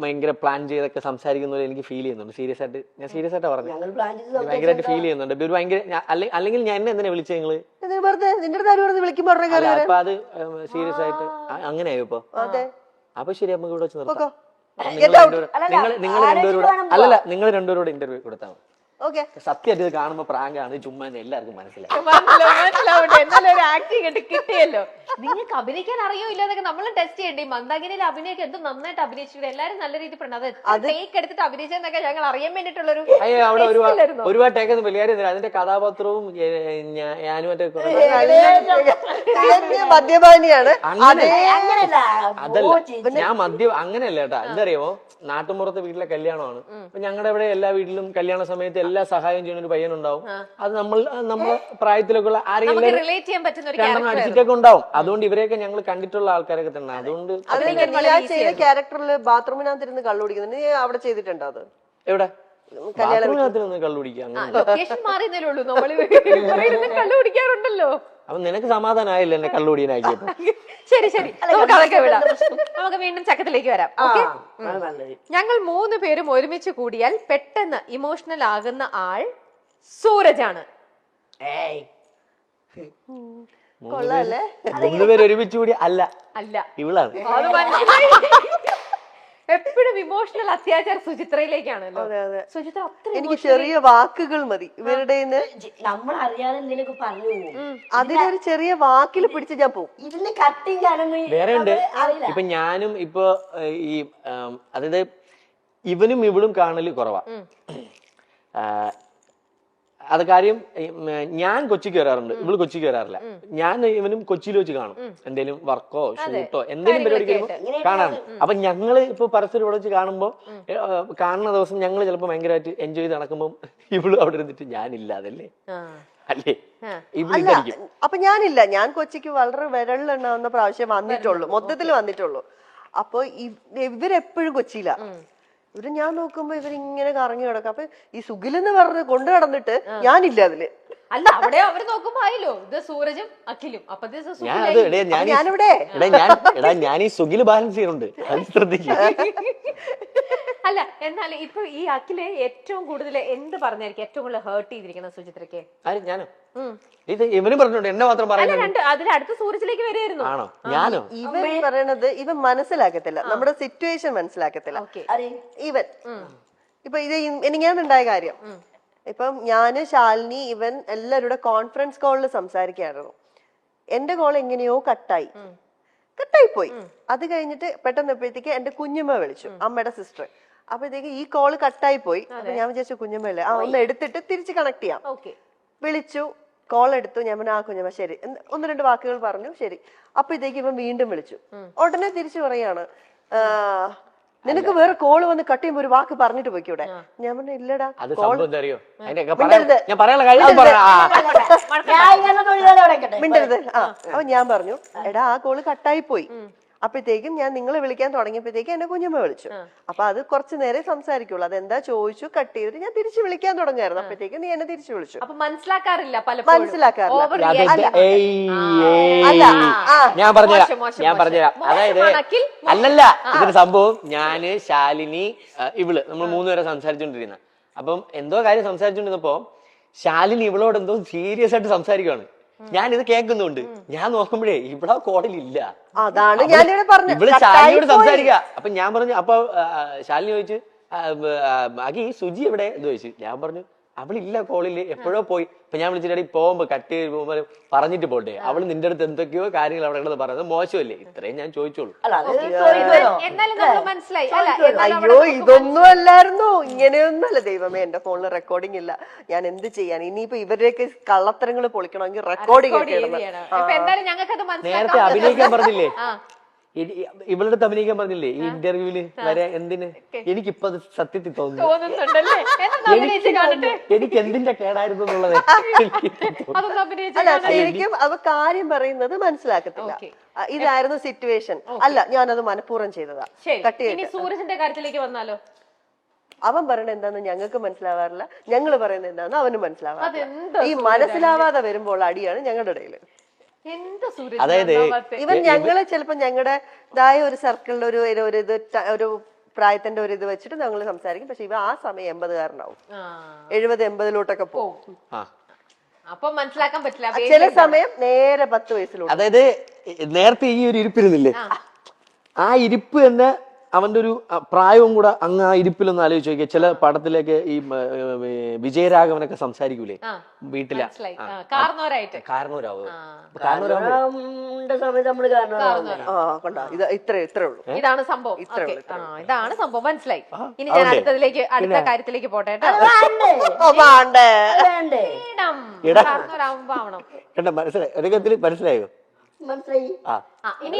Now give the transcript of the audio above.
ഭയങ്കര പ്ലാൻ ചെയ്തൊക്കെ സംസാരിക്കുന്ന പോലെ എനിക്ക് ഫീൽ ചെയ്യുന്നുണ്ട്. സീരിയസ് ആയിട്ട് പറഞ്ഞു, ഭയങ്കരമായിട്ട് ഫീൽ ചെയ്യുന്നുണ്ട്. ഒരു ഭയങ്കര അല്ലെങ്കിൽ ഞാൻ എന്നെ എന്തിനാ വിളിച്ചത് നിങ്ങള്? അപ്പൊ അത് സീരിയസ് ആയിട്ട് അങ്ങനെയായോ ഇപ്പൊ? അപ്പൊ ശരി, നമുക്ക് ഇവിടെ വെച്ച് നിർത്താം. നിങ്ങൾ രണ്ടുപേരോട് അല്ലല്ല, നിങ്ങൾ രണ്ടുപേരോട് ഇന്റർവ്യൂ കൊടുത്താൽ മതി. സത്യമായിട്ട് ഇത് കാണുമ്പോ പ്രാങ്കാണ്, ചുമ്മാ എല്ലാവർക്കും മനസ്സിലാവട്ടെ. എന്നാലും ഒരു ആക്ടിങ് കിട്ടിയല്ലോ. നിങ്ങൾക്ക് അഭിനയിക്കാൻ അറിയോ ഇല്ലാതൊക്കെ നമ്മൾ ടെസ്റ്റ് ചെയ്യണ്ടേ? മന്ദാകിനിയിൽ അഭിനയൊക്കെ എന്ത് നന്നായിട്ട് അഭിനയിച്ചിട്ട് എല്ലാരും നല്ല രീതിയിൽ പറഞ്ഞത് ടേക്ക് എടുത്തിട്ട് അഭിനയിച്ചെന്നൊക്കെ ഞങ്ങൾ അറിയാൻ വേണ്ടിട്ടുള്ളൊരു അവിടെ ഒരുപാട് ടേക്ക് ഒന്നും വലിയ കാര്യം. അതിന്റെ കഥാപാത്രവും ഞാനും മദ്യപാനിയാണ്. അതല്ല, ഞാൻ അങ്ങനെയല്ല കേട്ടാ. എന്തറിയാമോ, നാട്ടുമ്പുറത്തെ വീട്ടിലെ കല്യാണമാണ്. അപ്പൊ ഞങ്ങളുടെ ഇവിടെ എല്ലാ വീട്ടിലും കല്യാണ സമയത്ത് എല്ലാ സഹായം ചെയ്യുന്ന ഒരു പയ്യനുണ്ടാവും. അത് നമ്മളെ പ്രായത്തിലൊക്കെ ഉള്ള ആരെങ്കിലും അടിച്ചിട്ടൊക്കെ ഉണ്ടാവും. അതുകൊണ്ട് ഇവരെയൊക്കെ ഞങ്ങൾ കണ്ടിട്ടുള്ള ആൾക്കാരൊക്കെ തന്നെ. അതുകൊണ്ട് ക്യാരക്ടറിൽ ബാത്റൂമിനകത്തിരുന്ന് കള്ളു കുടിക്കുന്നത് നീ അവിടെ ചെയ്തിട്ടുണ്ടോ? അത് എവിടെ? ബാത്റൂമിനകത്തിരുന്ന് കള്ളു കുടിക്കാൻ. കള്ളുകുടിക്കാറുണ്ടല്ലോ. അപ്പൊ നിനക്ക് സമാധാനമായില്ല എന്നെ കള്ളുകുടിയനാക്കിയപ്പോ? ശരി ശരി, നമുക്ക് അതൊക്കെ വിടാം. നമുക്ക് വീണ്ടും ചക്കത്തിലേക്ക് വരാം. ഞങ്ങൾ 3 പേരും ഒരുമിച്ച് കൂടിയാൽ പെട്ടെന്ന് ഇമോഷണൽ ആകുന്ന ആൾ സൂരജാണ്. 3 പേര് ഒരുമിച്ച് കൂടി അല്ല, ഇവളാണ്. അത് മനസ്സിലായി. എപ്പോഴും ഇമോഷണൽ അത്യാചാരം സുചിത്രയിലേക്കാണല്ലോ. സുചിത്ര എനിക്ക് ചെറിയ വാക്കുകൾ മതി ഇവരുടെ. നമ്മൾ അറിയാതെ എന്തെങ്കിലുമൊക്കെ പറഞ്ഞു അതിലൊരു ചെറിയ വാക്കിൽ പിടിച്ച് ഞാൻ പോകും. ഇതിന്റെ കട്ടിങ് വേറെ ഉണ്ട്. ഇപ്പൊ ഞാനും ഇപ്പൊ ഈ അതായത് ഇവനും ഇവളും കാണല് കുറവാ. അത് കാര്യം ഞാൻ കൊച്ചിക്ക് വരാറുണ്ട്, ഇവള് കൊച്ചിക്ക് വരാറില്ല. ഞാൻ ഇവനും കൊച്ചിയിൽ വെച്ച് കാണും. എന്തെങ്കിലും വർക്കോ ഷൂട്ടോ എന്തെങ്കിലും പരിപാടിക്ക് കാണാറുണ്ട്. അപ്പൊ ഞങ്ങള് ഇപ്പൊ പരസ്പരം ഇവിടെ വെച്ച് കാണുമ്പോ കാണുന്ന ദിവസം ഞങ്ങള് ചിലപ്പോ ഭയങ്കരമായിട്ട് എൻജോയ് ചെയ്ത് നടക്കുമ്പോ ഇവള് അവിടെ ഇരുന്നിട്ട് ഞാനില്ലാതല്ലേ അല്ലേ ഇവളിരിക്കും. അപ്പൊ ഞാനില്ല, ഞാൻ കൊച്ചിക്ക് വളരെ വിരളിലുണ്ടാവുന്ന പ്രാവശ്യം വന്നിട്ടുള്ളൂ, മൊത്തത്തിൽ വന്നിട്ടുള്ളൂ. അപ്പൊ ഇവരെപ്പോഴും കൊച്ചിയില. ഇവര് ഞാൻ നോക്കുമ്പോ ഇവരിങ്ങനെ കറങ്ങി കിടക്കും. അപ്പൊ ഈ സുഖിലെന്ന് പറഞ്ഞ് കൊണ്ടു നടന്നിട്ട് ഞാനില്ല അതില്. അല്ല, അവിടെ അവര് നോക്കുമ്പോ ആയില്ലോ ഇത് സൂരജും അഖിലും. അപ്പൊ ഞാനിവിടെ ഞാൻ ഈ സുഖില് ബാലൻസ് ചെയ്യുന്നുണ്ട്, അത് ശ്രദ്ധിക്കും. അല്ല, എന്നാലും ഇപ്പൊ ഈ അഖില് ഏറ്റവും കൂടുതൽ എന്ത് പറഞ്ഞായിരിക്കും ഏറ്റവും കൂടുതൽ ഹേർട്ട് ചെയ്തിരിക്കുന്ന സുചിത്രക്ക്? ഞാനോ? ഇത് ഇവനും പറഞ്ഞോണ്ട് എന്നെ മാത്രം പറയുന്നത്. അതിൽ അടുത്ത സൂരജിലേക്ക് വരികയായിരുന്നു. ആണോ? ഞാനോ? ഇവൻ പറയണത് ഇവൻ മനസ്സിലാക്കത്തില്ല, നമ്മുടെ സിറ്റുവേഷൻ മനസ്സിലാക്കത്തില്ല. ഇവൻ ഇപ്പൊ ഇത് എനിക്കാണുണ്ടായ കാര്യം. ഇപ്പം ഞാന്, ശാലിനി, ഇവൻ എല്ലാവരുടെ കോൺഫറൻസ് കോളിൽ സംസാരിക്കായിരുന്നു. എന്റെ കോൾ എങ്ങനെയോ കട്ടായി പോയി. അത് കഴിഞ്ഞിട്ട് പെട്ടെന്നപ്പോഴത്തേക്ക് എന്റെ കുഞ്ഞമ്മ വിളിച്ചു, അമ്മയുടെ സിസ്റ്റർ. അപ്പോഴത്തേക്ക് ഈ കോള് കട്ടായി പോയി. അപ്പൊ ഞാൻ വിചാരിച്ചു കുഞ്ഞമ്മല്ലേ, ഒന്ന് എടുത്തിട്ട് തിരിച്ച് കണക്ട് ചെയ്യാം. വിളിച്ചു, കോൾ എടുത്തു. ഞാൻ പറഞ്ഞു കുഞ്ഞമ്മ ശരി, 1-2 വാക്കുകൾ പറഞ്ഞു, ശരി. അപ്പോഴത്തേക്ക് ഇവൻ വീണ്ടും വിളിച്ചു. ഉടനെ തിരിച്ചു പറയാണ്, നിനക്ക് വേറെ കോള് വന്ന് കട്ട് ചെയ്യുമ്പോ ഒരു വാക്ക് പറഞ്ഞിട്ട് പോയിക്കൂടെ? ഞാൻ പറഞ്ഞു ഇല്ലടാ. മിണ്ടരുത്. അപ്പൊ ഞാൻ പറഞ്ഞു എടാ ആ കോള് കട്ടായി പോയി. അപ്പോഴത്തേക്കും ഞാൻ നിങ്ങളെ വിളിക്കാൻ തുടങ്ങിയപ്പോഴത്തേക്കും എന്നെ കുഞ്ഞമ്മ വിളിച്ചു. അപ്പൊ അത് കുറച്ചു നേരം സംസാരിക്കുള്ളൂ. അതെന്താ ചോദിച്ചു, കട്ട് ചെയ്തിട്ട് ഞാൻ തിരിച്ചു വിളിക്കാൻ തുടങ്ങായിരുന്നു. അപ്പോഴത്തേക്കും നീ എന്നെ തിരിച്ചു വിളിച്ചു. മനസ്സിലാക്കാറില്ല. ഞാൻ പറഞ്ഞുതരാം. അതായത് അല്ലല്ല, ഇതിന്റെ സംഭവം ഞാന്, ശാലിനി, ഇവള് നമ്മൾ 3 പേരെ സംസാരിച്ചോണ്ടിരുന്ന. അപ്പം എന്തോ കാര്യം സംസാരിച്ചോണ്ടിരുന്നപ്പോ ശാലിനി ഇവളോട് എന്തോ സീരിയസ് ആയിട്ട് സംസാരിക്കുകയാണ്. ഞാൻ ഇത് കേൾക്കുന്നുണ്ട്. ഞാൻ നോക്കുമ്പോഴേ ഇവിടെ കോളിലില്ല. അതാണ് ഞാനിവിടെ പറഞ്ഞു, ഇവള് ശാലിനിയോട് സംസാരിക്കുക. അപ്പൊ ഞാൻ പറഞ്ഞു, അപ്പൊ ശാലിനി ചോദിച്ചു അഖി സുജി എവിടെ എന്ന് ചോദിച്ചു. ഞാൻ പറഞ്ഞു അവളില്ല കോളില്, എപ്പോഴോ പോയി. അപ്പൊ ഞാൻ വിളിച്ചിട്ട് പോകുമ്പോ കട്ട് ചെയ്ത് പോകുമ്പോ പറഞ്ഞിട്ട് പോട്ടെ, അവള് നിന്റെ അടുത്ത് എന്തൊക്കെയോ കാര്യങ്ങൾ അവിടെ ഉള്ളത് പറയുന്നത് മോശമല്ലേ? ഇത്രയും ഞാൻ ചോദിച്ചോളൂ. അയ്യോ ഇതൊന്നും അല്ലായിരുന്നു, ഇങ്ങനെയൊന്നും അല്ല. ദൈവമേ, എന്റെ ഫോണിൽ റെക്കോർഡിംഗ് ഇല്ല, ഞാൻ എന്ത് ചെയ്യാൻ? ഇനിയിപ്പോ ഇവരുടെയൊക്കെ കള്ളത്തരങ്ങൾ പൊളിക്കണമെങ്കിൽ റെക്കോർഡിംഗ് ഒക്കെ നേരത്തെ അഭിനയിക്കാൻ പറഞ്ഞില്ലേ, ഇവളുടെ അടുത്ത് അഭിനയിക്കാൻ പറഞ്ഞില്ലേ ഈ ഇന്റർവ്യൂവില് വരെ? എന്തിന്? എനിക്കിപ്പോ അത് സത്യത്തിൽ തോന്നുന്നു എനിക്ക് എന്തിന്റെ കേടായിരുന്നു എന്നുള്ളത്. അല്ല, ശരിക്കും അവ കാര്യം പറയുന്നത് മനസ്സിലാക്കത്തില്ല. ഇതായിരുന്നു സിറ്റുവേഷൻ, അല്ല ഞാനത് മനഃപൂർവ്വം ചെയ്തതാ. സൂരജിന്റെ കാര്യത്തിലേക്ക് വന്നാലോ? അവൻ പറയുന്നത് എന്താന്ന് ഞങ്ങൾക്ക് മനസ്സിലാവാറില്ല, ഞങ്ങള് പറയുന്നത് എന്താന്ന് അവന് മനസ്സിലാവാറില്ല. ഈ മനസ്സിലാവാതെ വരുമ്പോൾ അടിയാണ് ഞങ്ങളുടെ ഇടയില്. അതായത് ഇവൻ ഞങ്ങള് ചിലപ്പോ ഞങ്ങളുടേതായ ഒരു സർക്കിളിൽ ഒരു പ്രായത്തിന്റെ ഒരു ഇത് വെച്ചിട്ട് ഞങ്ങൾ സംസാരിക്കും. പക്ഷെ ഇവ ആ സമയം 80-കാരനാവും, ആ. 70-80 പോകും. ആ അപ്പൊ മനസ്സിലാക്കാൻ പറ്റില്ല ചില സമയം നേരെ 10 വയസ്സിലോട്ട്. അതായത് നേരത്തെ ഈ ഒരു ഇരിപ്പിരുന്നില്ലേ, ആ ഇരിപ്പ് തന്നെ അവന്റെ ഒരു പ്രായവും കൂടെ അങ്ങ് ആ ഇരിപ്പിലൊന്ന് ആലോചിച്ച് നോക്കിയാൽ ചില പടത്തിലേക്ക് ഈ വിജയരാഘവനൊക്കെ സംസാരിക്കൂലേ വീട്ടിലെ കാരണവരായിട്ട് കാരണവരാവ് കാരണവരുടെ സമയത്ത് നമ്മള് കാരണം കണ്ടോ, ഇത് ഇത്രേ ഉള്ളൂ. ഇതാണ് സംഭവം. ഇതാണ് സംഭവം, മനസ്സിലായി. ഇനി ഞാൻ അടുത്ത കാര്യത്തിലേക്ക് പോട്ടെ കേട്ടോ. വേണ്ടേ കാരണവരാകുമ്പോ ആവണം. മനസ്സിലായോ? മനസ്സിലായോ? മനസ്സിലായി. ഇനി